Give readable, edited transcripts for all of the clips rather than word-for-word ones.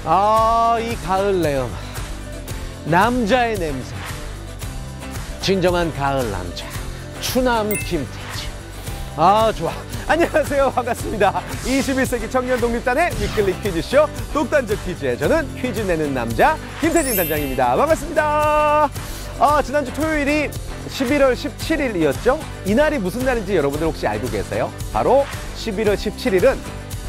아, 이 가을 내음. 남자의 냄새. 진정한 가을 남자. 추남 김태진. 아, 좋아. 안녕하세요. 반갑습니다. 21세기 청년 독립단의 위클리 퀴즈쇼 똑단적 퀴즈에 저는 퀴즈 내는 남자 김태진 단장입니다. 반갑습니다. 지난주 토요일이 11월 17일이었죠? 이날이 무슨 날인지 여러분들 혹시 알고 계세요? 바로 11월 17일은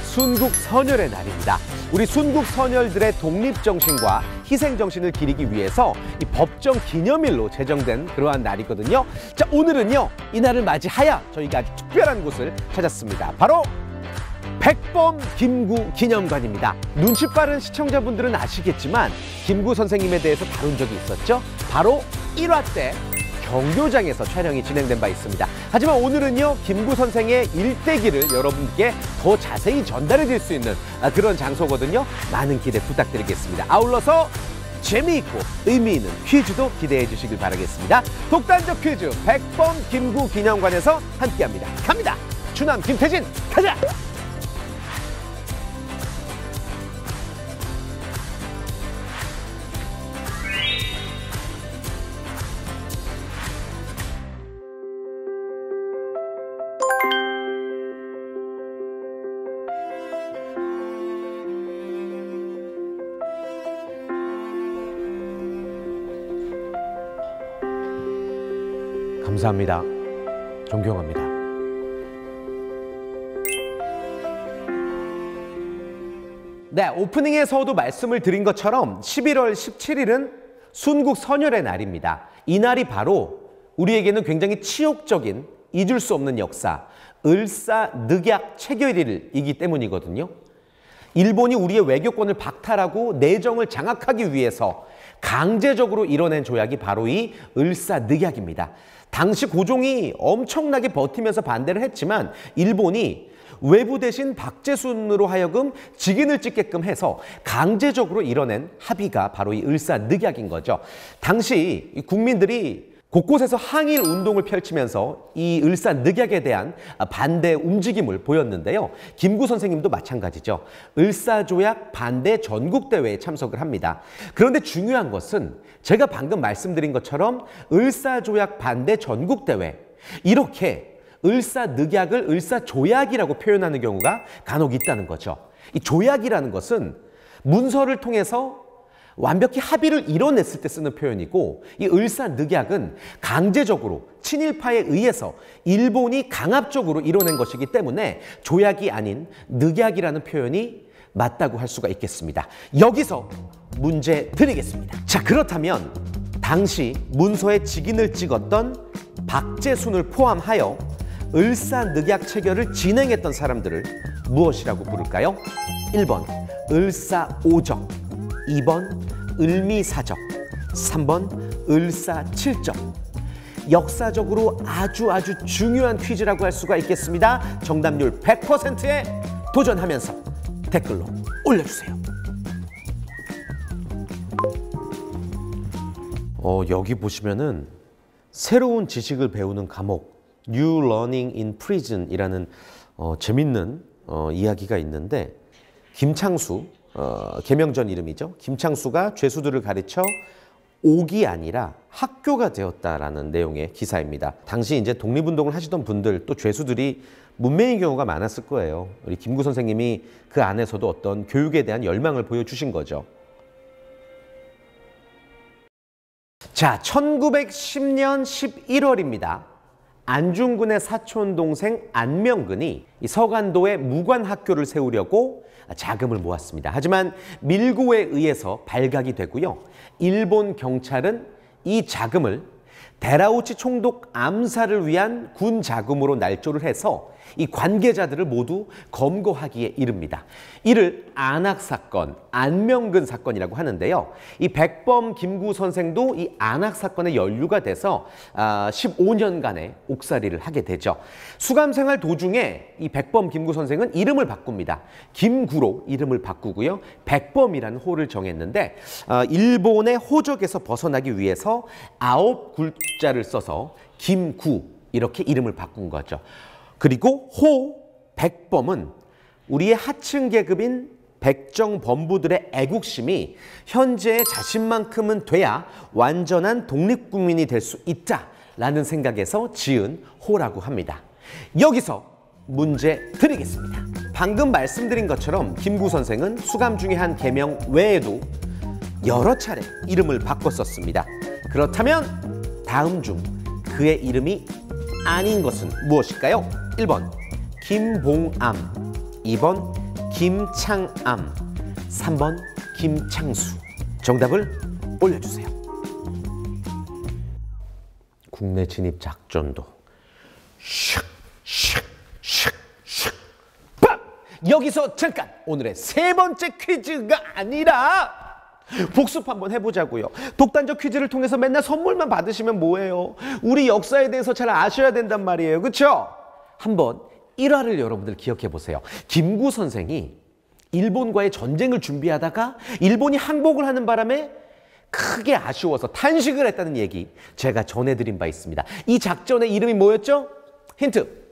순국선열의 날입니다. 우리 순국선열들의 독립정신과 희생정신을 기리기 위해서 이 법정 기념일로 제정된 그러한 날이거든요. 자, 오늘은요, 이 날을 맞이하여 저희가 아주 특별한 곳을 찾았습니다. 바로 백범 김구 기념관입니다. 눈치 빠른 시청자분들은 아시겠지만 김구 선생님에 대해서 다룬 적이 있었죠. 바로 1화 때 경교장에서 촬영이 진행된 바 있습니다. 하지만 오늘은요, 김구 선생의 일대기를 여러분께 더 자세히 전달해 드릴 수 있는 그런 장소거든요. 많은 기대 부탁드리겠습니다. 아울러서 재미있고 의미 있는 퀴즈도 기대해 주시길 바라겠습니다. 독단적 퀴즈 백범 김구 기념관에서 함께합니다. 갑니다. 추남 김태진 가자. 감사합니다. 존경합니다. 네, 오프닝에서도 말씀을 드린 것처럼 11월 17일은 순국선열의 날입니다. 이 날이 바로 우리에게는 굉장히 치욕적인 잊을 수 없는 역사, 을사늑약 체결일이기 때문이거든요. 일본이 우리의 외교권을 박탈하고 내정을 장악하기 위해서 강제적으로 이뤄낸 조약이 바로 이 을사늑약입니다. 당시 고종이 엄청나게 버티면서 반대를 했지만 일본이 외부 대신 박제순으로 하여금 직인을 찍게끔 해서 강제적으로 이뤄낸 합의가 바로 이 을사늑약인 거죠. 당시 국민들이 곳곳에서 항일 운동을 펼치면서 이 을사늑약에 대한 반대 움직임을 보였는데요. 김구 선생님도 마찬가지죠. 을사조약 반대 전국대회에 참석을 합니다. 그런데 중요한 것은 제가 방금 말씀드린 것처럼 을사조약 반대 전국대회, 이렇게 을사늑약을 을사조약이라고 표현하는 경우가 간혹 있다는 거죠. 이 조약이라는 것은 문서를 통해서 완벽히 합의를 이뤄냈을 때 쓰는 표현이고, 이 을사늑약은 강제적으로 친일파에 의해서 일본이 강압적으로 이뤄낸 것이기 때문에 조약이 아닌 늑약이라는 표현이 맞다고 할 수가 있겠습니다. 여기서 문제 드리겠습니다. 자, 그렇다면 당시 문서에 직인을 찍었던 박제순을 포함하여 을사늑약 체결을 진행했던 사람들을 무엇이라고 부를까요? 1번 을사오적, 2번 을미사적, 3번 을사칠적. 역사적으로 아주 중요한 퀴즈라고 할 수가 있겠습니다. 정답률 100%에 도전하면서 댓글로 올려주세요. 여기 보시면은 새로운 지식을 배우는 감옥, New Learning in Prison 이라는 재밌는 이야기가 있는데, 김창수, 개명전 이름이죠. 김창수가 죄수들을 가르쳐 옥이 아니라 학교가 되었다라는 내용의 기사입니다. 당시 이제 독립운동을 하시던 분들, 또 죄수들이 문맹인 경우가 많았을 거예요. 우리 김구 선생님이 그 안에서도 어떤 교육에 대한 열망을 보여주신 거죠. 자, 1910년 11월입니다. 안중근의 사촌 동생 안명근이 이 서간도에 무관학교를 세우려고 자금을 모았습니다. 하지만 밀고에 의해서 발각이 되고요. 일본 경찰은 이 자금을 데라우치 총독 암살을 위한 군 자금으로 날조를 해서 이 관계자들을 모두 검거하기에 이릅니다. 이를 안학사건, 안명근 사건이라고 하는데요. 이 백범 김구 선생도 이 안학사건에 연루가 돼서 15년간의 옥살이를 하게 되죠. 수감생활 도중에 이 백범 김구 선생은 이름을 바꿉니다. 김구로 이름을 바꾸고요. 백범이라는 호를 정했는데, 일본의 호적에서 벗어나기 위해서 9글자를 써서 김구 이렇게 이름을 바꾼 거죠. 그리고 호 백범은 우리의 하층 계급인 백정 범부들의 애국심이 현재의 자신만큼은 돼야 완전한 독립국민이 될 수 있다라는 생각에서 지은 호라고 합니다. 여기서 문제 드리겠습니다. 방금 말씀드린 것처럼 김구 선생은 수감 중에 한 계명 외에도 여러 차례 이름을 바꿨었습니다. 그렇다면 다음 중 그의 이름이 아닌 것은 무엇일까요? 1번 김봉암, 2번 김창암, 3번 김창수. 정답을 올려주세요. 국내 진입 작전도 슉슉슉슉슉. 빡! 여기서 잠깐 오늘의 세 번째 퀴즈가 아니라 복습 한번 해보자고요. 독단적 퀴즈를 통해서 맨날 선물만 받으시면 뭐해요? 우리 역사에 대해서 잘 아셔야 된단 말이에요. 그렇죠? 한번 1화를 여러분들 기억해 보세요. 김구 선생이 일본과의 전쟁을 준비하다가 일본이 항복을 하는 바람에 크게 아쉬워서 탄식을 했다는 얘기 제가 전해드린 바 있습니다. 이 작전의 이름이 뭐였죠? 힌트.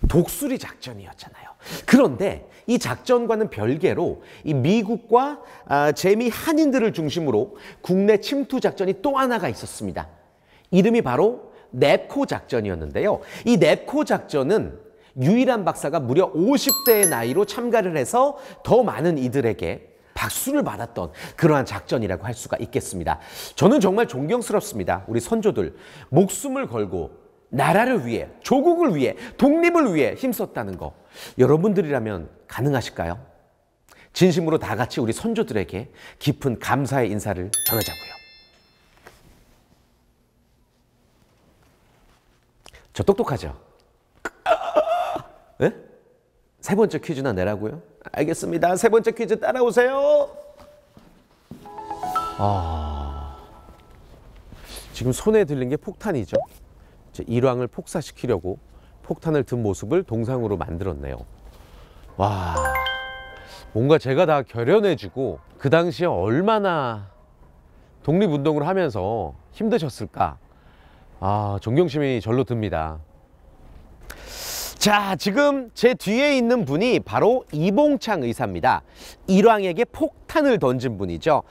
독수리 작전이었잖아요. 그런데 이 작전과는 별개로 이 미국과 재미 한인들을 중심으로 국내 침투 작전이 또 하나가 있었습니다. 이름이 바로 넵코 작전이었는데요. 이 넵코 작전은 유일한 박사가 무려 50대의 나이로 참가를 해서 더 많은 이들에게 박수를 받았던 그러한 작전이라고 할 수가 있겠습니다. 저는 정말 존경스럽습니다. 우리 선조들 목숨을 걸고 나라를 위해, 조국을 위해, 독립을 위해 힘썼다는 거 여러분들이라면 가능하실까요? 진심으로 다 같이 우리 선조들에게 깊은 감사의 인사를 전하자고요. 저 똑똑하죠? 네? 세 번째 퀴즈나 내라고요? 알겠습니다. 세 번째 퀴즈 따라오세요. 지금 손에 들린 게 폭탄이죠. 일왕을 폭사시키려고 폭탄을 든 모습을 동상으로 만들었네요. 와, 뭔가 제가 다 결연해지고 그 당시에 얼마나 독립운동을 하면서 힘드셨을까. 존경심이 절로 듭니다. 자, 지금 제 뒤에 있는 분이 바로 이봉창 의사입니다. 일왕에게 폭탄을 던진 분이죠.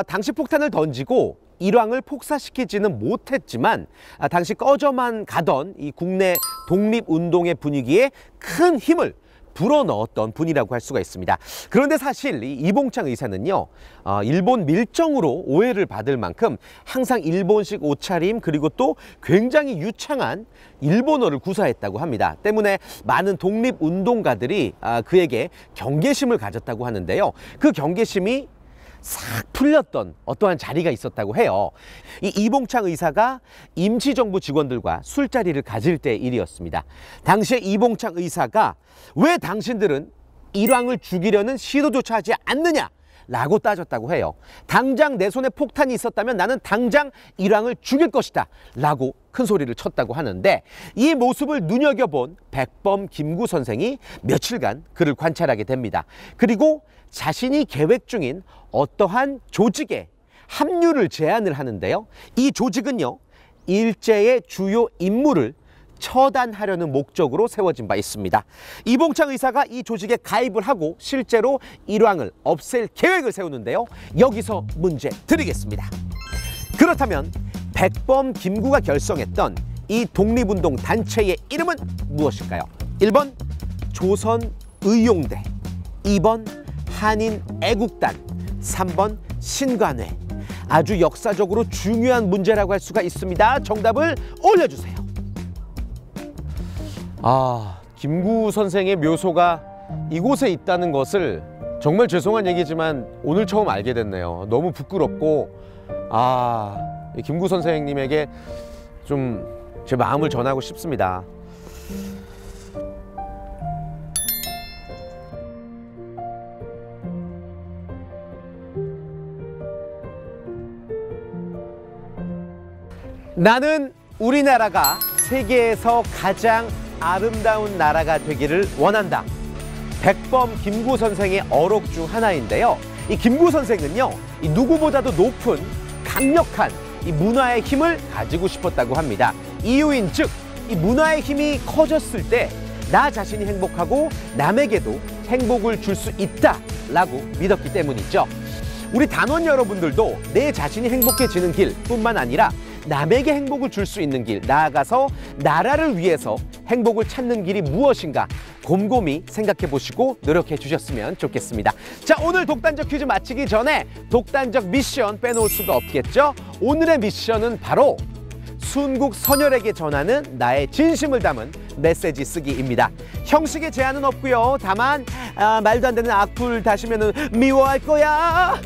당시 폭탄을 던지고 일왕을 폭사시키지는 못했지만 당시 꺼져만 가던 이 국내 독립운동의 분위기에 큰 힘을 불어넣었던 분이라고 할 수가 있습니다. 그런데 사실 이 이봉창 의사는요, 일본 밀정으로 오해를 받을 만큼 항상 일본식 옷차림 그리고 또 굉장히 유창한 일본어를 구사했다고 합니다. 때문에 많은 독립운동가들이 그에게 경계심을 가졌다고 하는데요. 그 경계심이 싹 풀렸던 어떠한 자리가 있었다고 해요. 이 이봉창 의사가 임시정부 직원들과 술자리를 가질 때 일이었습니다. 당시에 이봉창 의사가 왜 당신들은 일왕을 죽이려는 시도조차 하지 않느냐? 라고 따졌다고 해요. 당장 내 손에 폭탄이 있었다면 나는 당장 일왕을 죽일 것이다 라고 큰 소리를 쳤다고 하는데, 이 모습을 눈여겨본 백범 김구 선생이 며칠간 그를 관찰하게 됩니다. 그리고 자신이 계획 중인 어떠한 조직에 합류를 제안을 하는데요. 이 조직은요, 일제의 주요 임무를 처단하려는 목적으로 세워진 바 있습니다. 이봉창 의사가 이 조직에 가입을 하고 실제로 일왕을 없앨 계획을 세우는데요. 여기서 문제 드리겠습니다. 그렇다면 백범 김구가 결성했던 이 독립운동 단체의 이름은 무엇일까요? 1번 조선의용대, 2번 한인애국단, 3번 신관회. 아주 역사적으로 중요한 문제라고 할 수가 있습니다. 정답을 올려주세요. 김구 선생의 묘소가 이곳에 있다는 것을 정말 죄송한 얘기지만 오늘 처음 알게 됐네요. 너무 부끄럽고 김구 선생님에게 좀 제 마음을 전하고 싶습니다. 나는 우리나라가 세계에서 가장 아름다운 나라가 되기를 원한다. 백범 김구 선생의 어록 중 하나인데요. 이 김구 선생은요, 이 누구보다도 높은 강력한 이 문화의 힘을 가지고 싶었다고 합니다. 이유인즉 이 문화의 힘이 커졌을 때 나 자신이 행복하고 남에게도 행복을 줄 수 있다라고 믿었기 때문이죠. 우리 단원 여러분들도 내 자신이 행복해지는 길뿐만 아니라 남에게 행복을 줄 수 있는 길, 나아가서 나라를 위해서 행복을 찾는 길이 무엇인가 곰곰이 생각해 보시고 노력해 주셨으면 좋겠습니다. 자, 오늘 독단적 퀴즈 마치기 전에 독단적 미션 빼놓을 수가 없겠죠? 오늘의 미션은 바로 순국 선열에게 전하는 나의 진심을 담은 메시지 쓰기입니다. 형식에 제한은 없고요. 다만 말도 안 되는 악플 다시면은 미워할 거야.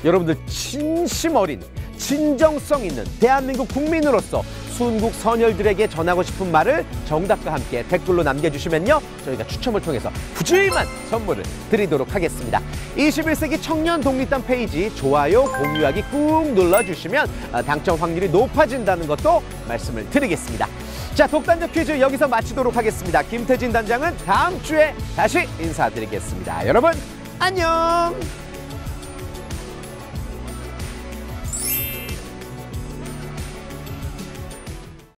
여러분들 진심 어린 진정성 있는 대한민국 국민으로서 순국 선열들에게 전하고 싶은 말을 정답과 함께 댓글로 남겨주시면요, 저희가 추첨을 통해서 푸짐한 선물을 드리도록 하겠습니다. 21세기 청년 독립단 페이지 좋아요, 공유하기 꾹 눌러주시면 당첨 확률이 높아진다는 것도 말씀을 드리겠습니다. 자, 독단적 퀴즈 여기서 마치도록 하겠습니다. 김태진 단장은 다음 주에 다시 인사드리겠습니다. 여러분 안녕.